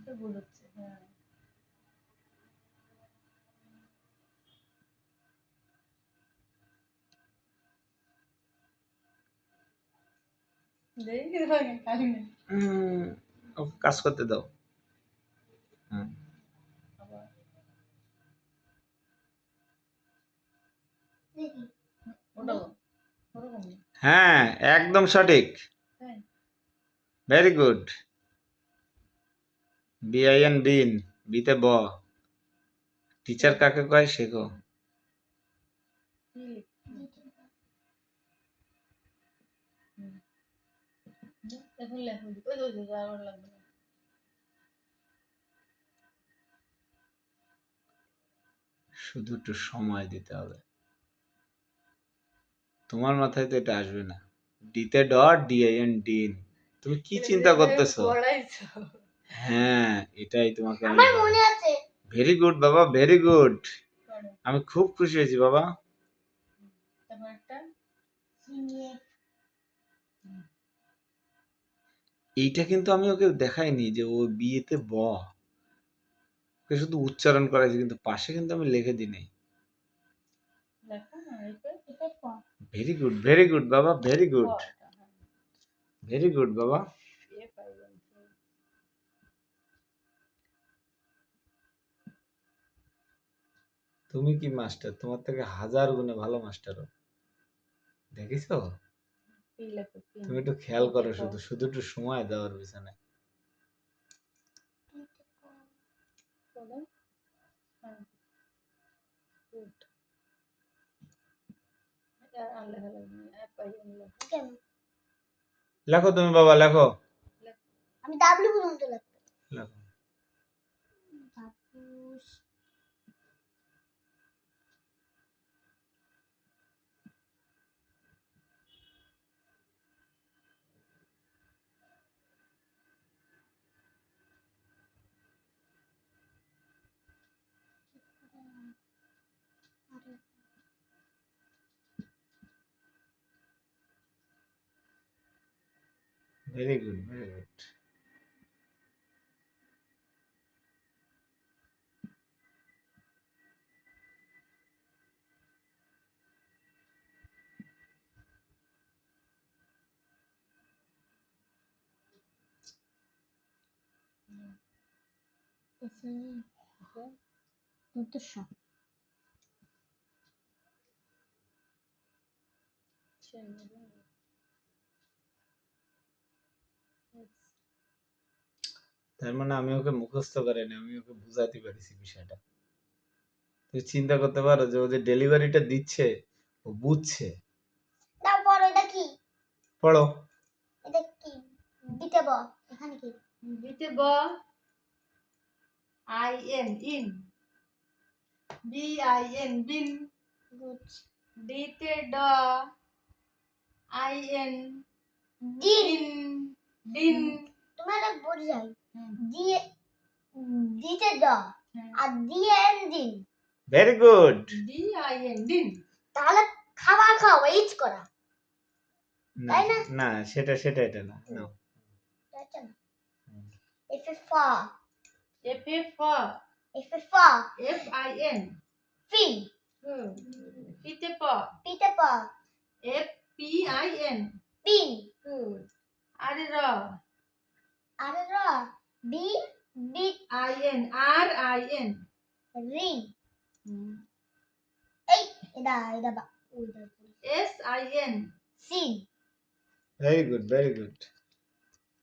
তো ভুল হচ্ছে হ্যাঁ দেখি ভাগে খালি না ওকে কাজ করতে দাও। হুম। আবার ওটা ওরকম না হ্যাঁ, একদম সঠিক। তাই ভেরি গুড। বিআইএন বিন, বিতে ব। টিচার কাকে কয় শেখো। কি এখন লেখো ওই আর লাগবে না শুধু একটু সময় দিতে হবে। তোমার মাথায় তো এটা আসবে না। ডিতে ডট, ডিআইএন ডিন। তুমি কি চিন্তা করতেছো? পড়াইছো হ্যাঁ, এটাই তোমাকে আমার মনে আছে। ভেরি গুড বাবা, ভেরি গুড। আমি খুব খুশি হয়েছি বাবা। তারপর একটা এইটা কিন্তু আমি ওকে দেখাইনি যে ও বিয়েতে ব। ওকে শুধু উচ্চারণ করাইছি, কিন্তু পাশে কিন্তু আমি লিখে দিই নাই। লেখা না এটা ভেরি গুড, ভেরি গুড বাবা, ভেরি গুড, ভেরি গুড বাবা। তুমি কি মাস্টার, তোমার থেকে হাজার গুণে ভালো মাস্টারও। দেখিছো? তুমি একটু খেয়াল করো, শুধু শুধু একটু সময় দেওয়ার পিছনে। লেখো তুমি বাবা, লেখো। আমি ডাব্লিউ পর্যন্ত লিখবো। লেখো। Very good, very good. তার মানে আমি ওকে মুখস্থ করিনি, আমি ওকে বুঝাতে পারছি বিষয়টা। তুই চিন্তা করতে পারো যে ও যে ডেলিভারিটা দিচ্ছে, ও বুঝছে। তারপর এটা কি? পড়ো। এটা কি? দিতে ব। এখানে কি? দিতে ব I N in B I N bin good. দিতে ড আই এন দিন। দিন তোমার বোঝাই। হুম। দিয়ে দিতে দ আর দিয়ে এন দিন। Very good. D I N দিন তাহলে খাবার খাওয়া ইট করা। না তাই না? না, সেটা এটা না। নাও। তাই না? If a far. F A far If a far. F I N Fin. পিতে প Peter Pan. F P I N Pin. আরে র R B. Big. I N R I N Ring. এই এটা বা ওইটা S I N Sin. Very good, very good.